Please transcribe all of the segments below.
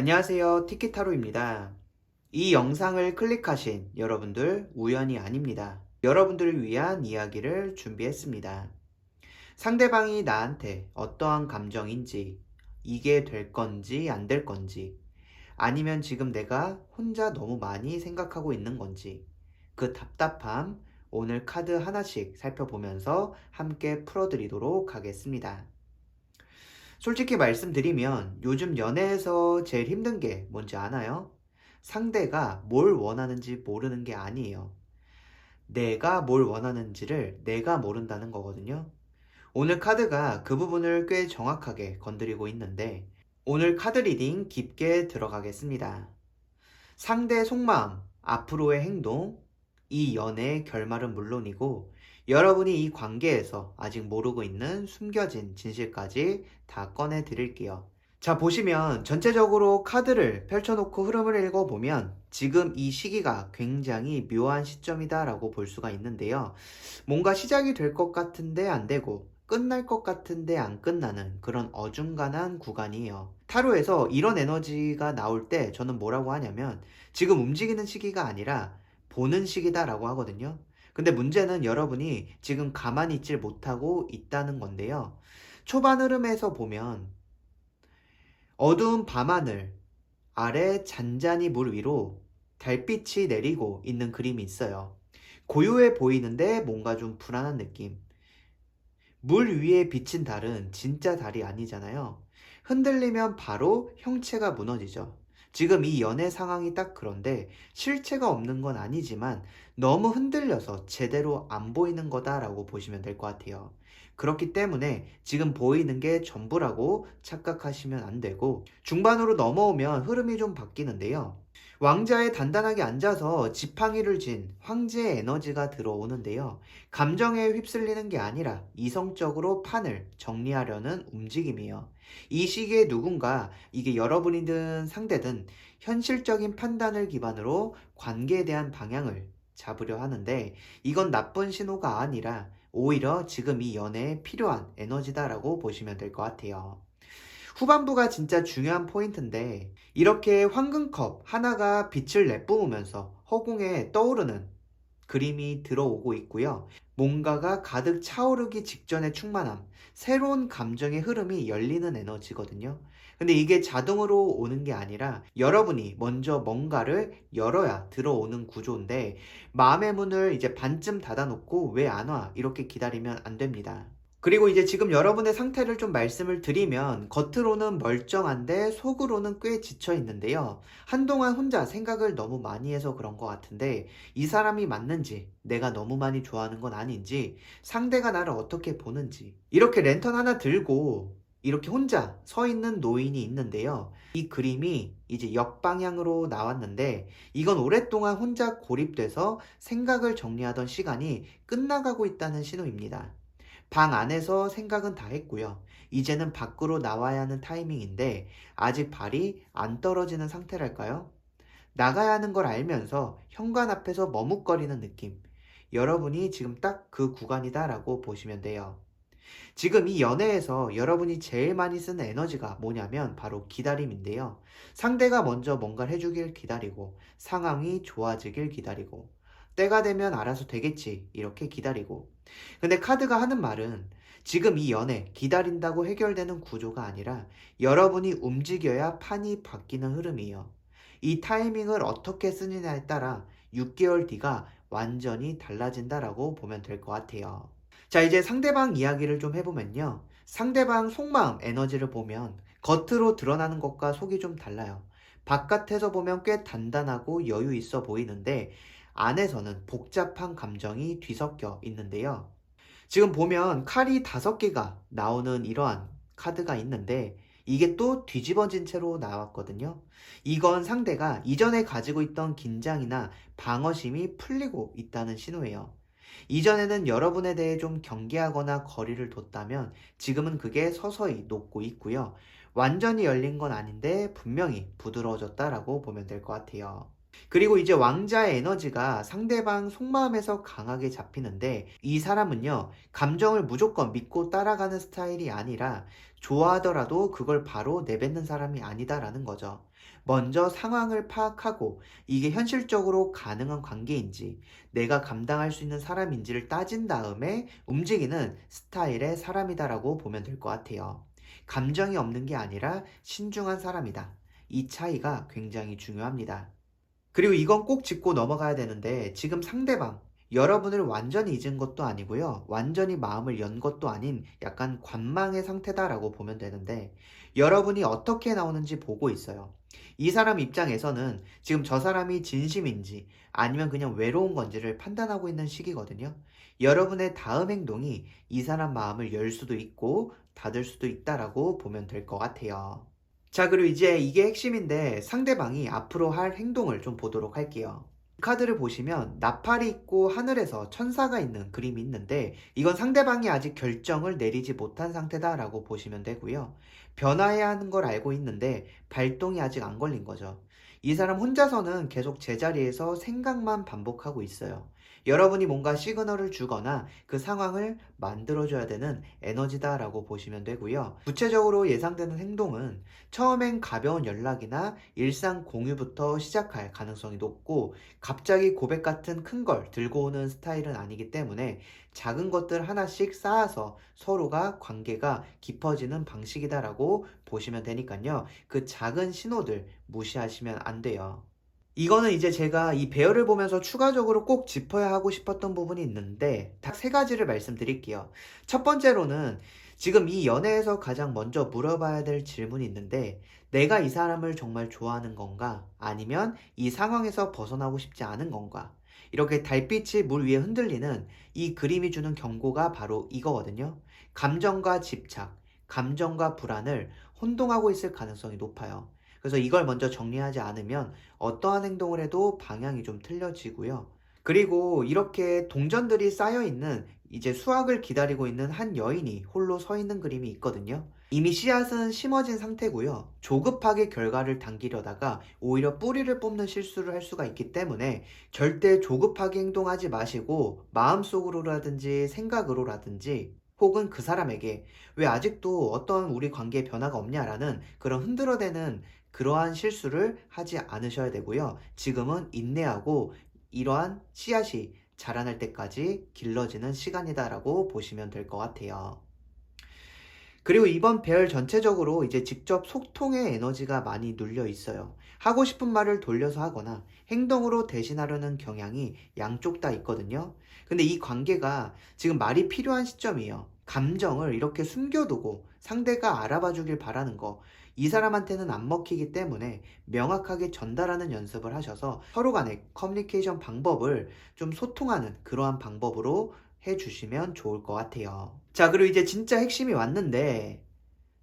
안녕하세요. 티키타로입니다. 이 영상을 클릭하신 여러분들 우연이 아닙니다. 여러분들을 위한 이야기를 준비했습니다. 상대방이 나한테 어떠한 감정인지, 이게 될 건지 안 될 건지, 아니면 지금 내가 혼자 너무 많이 생각하고 있는 건지, 그 답답함 오늘 카드 하나씩 살펴보면서 함께 풀어드리도록 하겠습니다. 솔직히 말씀드리면 요즘 연애에서 제일 힘든 게 뭔지 아나요? 상대가 뭘 원하는지 모르는 게 아니에요. 내가 뭘 원하는지를 내가 모른다는 거거든요. 오늘 카드가 그 부분을 꽤 정확하게 건드리고 있는데 오늘 카드 리딩 깊게 들어가겠습니다. 상대 속마음, 앞으로의 행동, 이 연애의 결말은 물론이고 여러분이 이 관계에서 아직 모르고 있는 숨겨진 진실까지 다 꺼내 드릴게요. 자, 보시면 전체적으로 카드를 펼쳐놓고 흐름을 읽어보면 지금 이 시기가 굉장히 묘한 시점이다 라고 볼 수가 있는데요. 뭔가 시작이 될 것 같은데 안 되고 끝날 것 같은데 안 끝나는 그런 어중간한 구간이에요. 타로에서 이런 에너지가 나올 때 저는 뭐라고 하냐면 지금 움직이는 시기가 아니라 보는 시기다 라고 하거든요. 근데 문제는 여러분이 지금 가만히 있질 못하고 있다는 건데요. 초반 흐름에서 보면 어두운 밤하늘 아래 잔잔히 물 위로 달빛이 내리고 있는 그림이 있어요. 고요해 보이는데 뭔가 좀 불안한 느낌. 물 위에 비친 달은 진짜 달이 아니잖아요. 흔들리면 바로 형체가 무너지죠. 지금 이 연애 상황이 딱 그런데 실체가 없는 건 아니지만 너무 흔들려서 제대로 안 보이는 거다라고 보시면 될 것 같아요. 그렇기 때문에 지금 보이는 게 전부라고 착각하시면 안 되고 중반으로 넘어오면 흐름이 좀 바뀌는데요. 왕자에 단단하게 앉아서 지팡이를 쥔 황제의 에너지가 들어오는데요. 감정에 휩쓸리는 게 아니라 이성적으로 판을 정리하려는 움직임이에요. 이 시기에 누군가 이게 여러분이든 상대든 현실적인 판단을 기반으로 관계에 대한 방향을 잡으려 하는데 이건 나쁜 신호가 아니라 오히려 지금 이 연애에 필요한 에너지다라고 보시면 될 것 같아요. 후반부가 진짜 중요한 포인트인데 이렇게 황금컵 하나가 빛을 내뿜으면서 허공에 떠오르는 그림이 들어오고 있고요. 뭔가가 가득 차오르기 직전의 충만함, 새로운 감정의 흐름이 열리는 에너지거든요. 근데 이게 자동으로 오는 게 아니라 여러분이 먼저 뭔가를 열어야 들어오는 구조인데 마음의 문을 이제 반쯤 닫아놓고 왜 안 와? 이렇게 기다리면 안 됩니다. 그리고 이제 지금 여러분의 상태를 좀 말씀을 드리면 겉으로는 멀쩡한데 속으로는 꽤 지쳐 있는데요. 한동안 혼자 생각을 너무 많이 해서 그런 것 같은데 이 사람이 맞는지 내가 너무 많이 좋아하는 건 아닌지 상대가 나를 어떻게 보는지 이렇게 랜턴 하나 들고 이렇게 혼자 서 있는 노인이 있는데요. 이 그림이 이제 역방향으로 나왔는데 이건 오랫동안 혼자 고립돼서 생각을 정리하던 시간이 끝나가고 있다는 신호입니다. 방 안에서 생각은 다 했고요. 이제는 밖으로 나와야 하는 타이밍인데 아직 발이 안 떨어지는 상태랄까요? 나가야 하는 걸 알면서 현관 앞에서 머뭇거리는 느낌. 여러분이 지금 딱 그 구간이다라고 보시면 돼요. 지금 이 연애에서 여러분이 제일 많이 쓰는 에너지가 뭐냐면 바로 기다림인데요. 상대가 먼저 뭔가를 해주길 기다리고 상황이 좋아지길 기다리고 때가 되면 알아서 되겠지 이렇게 기다리고 근데 카드가 하는 말은 지금 이 연애 기다린다고 해결되는 구조가 아니라 여러분이 움직여야 판이 바뀌는 흐름이에요. 이 타이밍을 어떻게 쓰느냐에 따라 6개월 뒤가 완전히 달라진다라고 보면 될 것 같아요. 자, 이제 상대방 이야기를 좀 해보면요. 상대방 속마음 에너지를 보면 겉으로 드러나는 것과 속이 좀 달라요. 바깥에서 보면 꽤 단단하고 여유 있어 보이는데 안에서는 복잡한 감정이 뒤섞여 있는데요. 지금 보면 칼이 5개가 나오는 이러한 카드가 있는데 이게 또 뒤집어진 채로 나왔거든요. 이건 상대가 이전에 가지고 있던 긴장이나 방어심이 풀리고 있다는 신호예요. 이전에는 여러분에 대해 좀 경계하거나 거리를 뒀다면 지금은 그게 서서히 녹고 있고요. 완전히 열린 건 아닌데 분명히 부드러워졌다라고 보면 될 것 같아요. 그리고 이제 왕자의 에너지가 상대방 속마음에서 강하게 잡히는데 이 사람은요, 감정을 무조건 믿고 따라가는 스타일이 아니라 좋아하더라도 그걸 바로 내뱉는 사람이 아니다라는 거죠. 먼저 상황을 파악하고 이게 현실적으로 가능한 관계인지, 내가 감당할 수 있는 사람인지를 따진 다음에 움직이는 스타일의 사람이다라고 보면 될 것 같아요. 감정이 없는 게 아니라 신중한 사람이다. 이 차이가 굉장히 중요합니다. 그리고 이건 꼭 짚고 넘어가야 되는데, 지금 상대방, 여러분을 완전히 잊은 것도 아니고요. 완전히 마음을 연 것도 아닌 약간 관망의 상태다라고 보면 되는데, 여러분이 어떻게 나오는지 보고 있어요. 이 사람 입장에서는 지금 저 사람이 진심인지 아니면 그냥 외로운 건지를 판단하고 있는 시기거든요. 여러분의 다음 행동이 이 사람 마음을 열 수도 있고 닫을 수도 있다라고 보면 될 것 같아요. 자, 그리고 이제 이게 핵심인데, 상대방이 앞으로 할 행동을 좀 보도록 할게요. 카드를 보시면 나팔이 있고 하늘에서 천사가 있는 그림이 있는데, 이건 상대방이 아직 결정을 내리지 못한 상태다라고 보시면 되고요. 변화해야 하는 걸 알고 있는데 발동이 아직 안 걸린 거죠. 이 사람 혼자서는 계속 제자리에서 생각만 반복하고 있어요. 여러분이 뭔가 시그널을 주거나 그 상황을 만들어줘야 되는 에너지다라고 보시면 되고요. 구체적으로 예상되는 행동은 처음엔 가벼운 연락이나 일상 공유부터 시작할 가능성이 높고, 갑자기 고백 같은 큰 걸 들고 오는 스타일은 아니기 때문에 작은 것들 하나씩 쌓아서 서로가 관계가 깊어지는 방식이다라고 보시면 되니까요. 그 작은 신호들 무시하시면 안 돼요. 이거는 이제 제가 이 배열을 보면서 추가적으로 꼭 짚어야 하고 싶었던 부분이 있는데, 딱 세 가지를 말씀드릴게요. 첫 번째로는 지금 이 연애에서 가장 먼저 물어봐야 될 질문이 있는데, 내가 이 사람을 정말 좋아하는 건가? 아니면 이 상황에서 벗어나고 싶지 않은 건가? 이렇게 달빛이 물 위에 흔들리는 이 그림이 주는 경고가 바로 이거거든요. 감정과 집착, 감정과 불안을 혼동하고 있을 가능성이 높아요. 그래서 이걸 먼저 정리하지 않으면 어떠한 행동을 해도 방향이 좀 틀려지고요. 그리고 이렇게 동전들이 쌓여 있는, 이제 수확을 기다리고 있는 한 여인이 홀로 서 있는 그림이 있거든요. 이미 씨앗은 심어진 상태고요. 조급하게 결과를 당기려다가 오히려 뿌리를 뽑는 실수를 할 수가 있기 때문에 절대 조급하게 행동하지 마시고, 마음속으로라든지 생각으로라든지 혹은 그 사람에게 왜 아직도 어떤 우리 관계에 변화가 없냐라는 그런 흔들어대는 그러한 실수를 하지 않으셔야 되고요. 지금은 인내하고 이러한 씨앗이 자라날 때까지 길러지는 시간이다라고 보시면 될 것 같아요. 그리고 이번 배열 전체적으로 이제 직접 소통의 에너지가 많이 눌려 있어요. 하고 싶은 말을 돌려서 하거나 행동으로 대신하려는 경향이 양쪽 다 있거든요. 근데 이 관계가 지금 말이 필요한 시점이에요. 감정을 이렇게 숨겨두고 상대가 알아봐 주길 바라는 거, 이 사람한테는 안 먹히기 때문에 명확하게 전달하는 연습을 하셔서 서로 간의 커뮤니케이션 방법을 좀 소통하는 그러한 방법으로 해주시면 좋을 것 같아요. 자, 그리고 이제 진짜 핵심이 왔는데,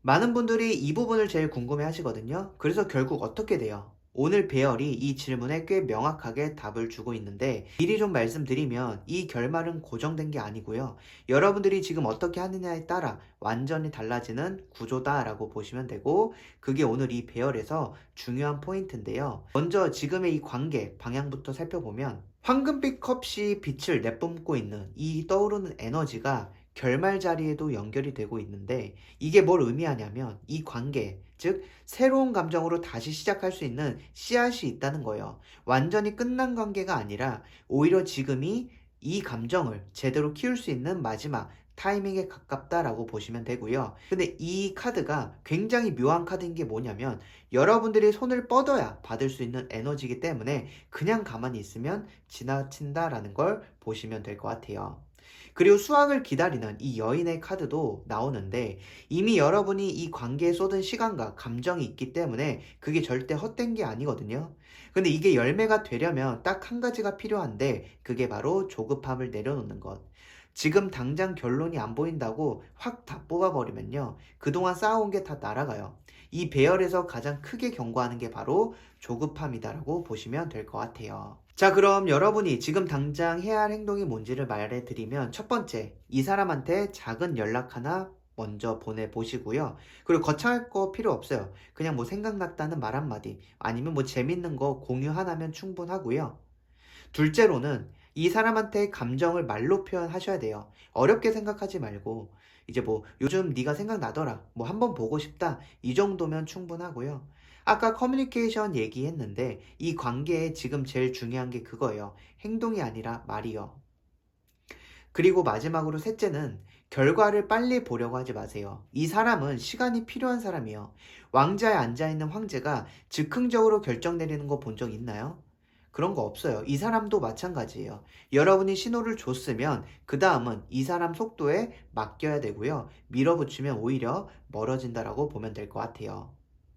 많은 분들이 이 부분을 제일 궁금해 하시거든요. 그래서 결국 어떻게 돼요? 오늘 배열이 이 질문에 꽤 명확하게 답을 주고 있는데, 미리 좀 말씀드리면 이 결말은 고정된 게 아니고요. 여러분들이 지금 어떻게 하느냐에 따라 완전히 달라지는 구조다라고 보시면 되고, 그게 오늘 이 배열에서 중요한 포인트인데요. 먼저 지금의 이 관계 방향부터 살펴보면, 황금빛 컵이 빛을 내뿜고 있는 이 떠오르는 에너지가 결말 자리에도 연결이 되고 있는데, 이게 뭘 의미하냐면 이 관계, 즉 새로운 감정으로 다시 시작할 수 있는 씨앗이 있다는 거예요. 완전히 끝난 관계가 아니라 오히려 지금이 이 감정을 제대로 키울 수 있는 마지막 타이밍에 가깝다라고 보시면 되고요. 근데 이 카드가 굉장히 묘한 카드인 게 뭐냐면, 여러분들이 손을 뻗어야 받을 수 있는 에너지이기 때문에 그냥 가만히 있으면 지나친다라는 걸 보시면 될 것 같아요. 그리고 수확을 기다리는 이 여인의 카드도 나오는데, 이미 여러분이 이 관계에 쏟은 시간과 감정이 있기 때문에 그게 절대 헛된 게 아니거든요. 근데 이게 열매가 되려면 딱 한 가지가 필요한데, 그게 바로 조급함을 내려놓는 것. 지금 당장 결론이 안 보인다고 확 다 뽑아버리면요, 그동안 쌓아온 게 다 날아가요. 이 배열에서 가장 크게 경고하는 게 바로 조급함이다라고 보시면 될 것 같아요. 자, 그럼 여러분이 지금 당장 해야 할 행동이 뭔지를 말해드리면, 첫 번째, 이 사람한테 작은 연락 하나 먼저 보내보시고요. 그리고 거창할 거 필요 없어요. 그냥 뭐 생각났다는 말 한마디, 아니면 뭐 재밌는 거 공유 하나면 충분하고요. 둘째로는 이 사람한테 감정을 말로 표현하셔야 돼요. 어렵게 생각하지 말고, 이제 뭐 요즘 네가 생각나더라, 뭐 한번 보고 싶다, 이 정도면 충분하고요. 아까 커뮤니케이션 얘기했는데 이 관계에 지금 제일 중요한 게 그거예요. 행동이 아니라 말이요. 그리고 마지막으로 셋째는 결과를 빨리 보려고 하지 마세요. 이 사람은 시간이 필요한 사람이에요. 왕자에 앉아있는 황제가 즉흥적으로 결정 내리는 거 본 적 있나요? 그런 거 없어요. 이 사람도 마찬가지예요. 여러분이 신호를 줬으면 그 다음은 이 사람 속도에 맡겨야 되고요. 밀어붙이면 오히려 멀어진다라고 보면 될 것 같아요.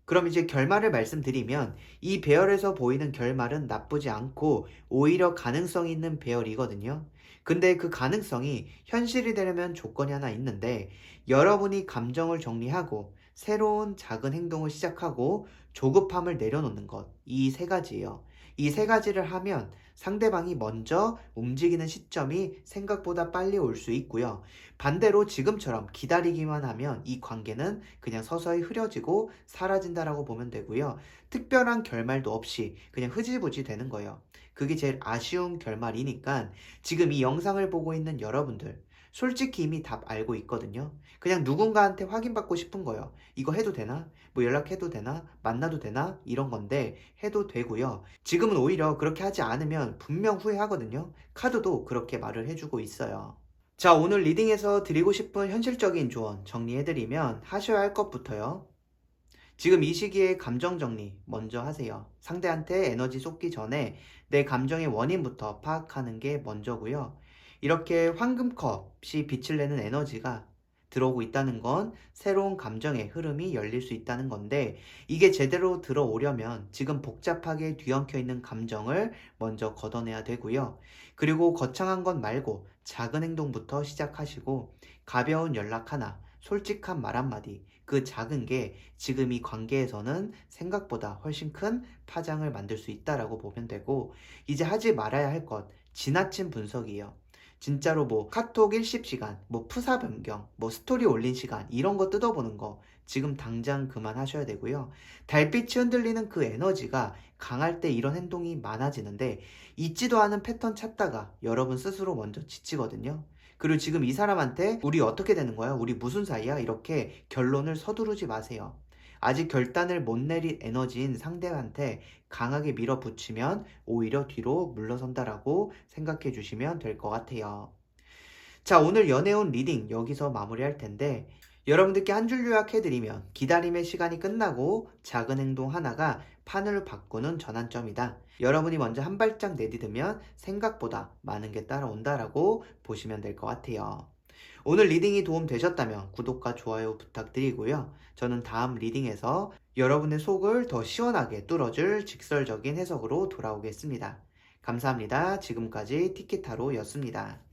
그럼 이제 결말을 말씀드리면 이 배열에서 보이는 결말은 나쁘지 않고 오히려 가능성이 있는 배열이거든요. 근데 그 가능성이 현실이 되려면 조건이 하나 있는데 여러분이 감정을 정리하고 새로운 작은 행동을 시작하고 조급함을 내려놓는 것. 이 세 가지예요. 이 세 가지를 하면 상대방이 먼저 움직이는 시점이 생각보다 빨리 올 수 있고요. 반대로 지금처럼 기다리기만 하면 이 관계는 그냥 서서히 흐려지고 사라진다라고 보면 되고요. 특별한 결말도 없이 그냥 흐지부지 되는 거예요. 그게 제일 아쉬운 결말이니까 지금 이 영상을 보고 있는 여러분들 솔직히 이미 답 알고 있거든요. 그냥 누군가한테 확인받고 싶은 거예요. 이거 해도 되나? 뭐 연락해도 되나? 만나도 되나? 이런 건데 해도 되고요. 지금은 오히려 그렇게 하지 않으면 분명 후회하거든요. 카드도 그렇게 말을 해주고 있어요. 자, 오늘 리딩에서 드리고 싶은 현실적인 조언 정리해드리면 하셔야 할 것부터요. 지금 이 시기에 감정 정리 먼저 하세요. 상대한테 에너지 쏟기 전에 내 감정의 원인부터 파악하는 게 먼저고요. 이렇게 황금컵이 빛을 내는 에너지가 들어오고 있다는 건 새로운 감정의 흐름이 열릴 수 있다는 건데 이게 제대로 들어오려면 지금 복잡하게 뒤엉켜 있는 감정을 먼저 걷어내야 되고요. 그리고 거창한 것 말고 작은 행동부터 시작하시고 가벼운 연락 하나, 솔직한 말 한마디, 그 작은 게 지금 이 관계에서는 생각보다 훨씬 큰 파장을 만들 수 있다라고 보면 되고 이제 하지 말아야 할 것, 지나친 분석이에요. 진짜로 뭐 카톡 일십 시간, 뭐 프사 변경, 뭐 스토리 올린 시간 이런 거 뜯어보는 거 지금 당장 그만하셔야 되고요. 달빛이 흔들리는 그 에너지가 강할 때 이런 행동이 많아지는데 있지도 않은 패턴 찾다가 여러분 스스로 먼저 지치거든요. 그리고 지금 이 사람한테 우리 어떻게 되는 거야? 우리 무슨 사이야? 이렇게 결론을 서두르지 마세요. 아직 결단을 못 내린 에너지인 상대한테 강하게 밀어붙이면 오히려 뒤로 물러선다라고 생각해 주시면 될 것 같아요. 자, 오늘 연애운 리딩 여기서 마무리할 텐데 여러분들께 한 줄 요약해드리면 기다림의 시간이 끝나고 작은 행동 하나가 판을 바꾸는 전환점이다. 여러분이 먼저 한 발짝 내디디면 생각보다 많은 게 따라온다라고 보시면 될 것 같아요. 오늘 리딩이 도움되셨다면 구독과 좋아요 부탁드리고요. 저는 다음 리딩에서 여러분의 속을 더 시원하게 뚫어줄 직설적인 해석으로 돌아오겠습니다. 감사합니다. 지금까지 티키타로였습니다.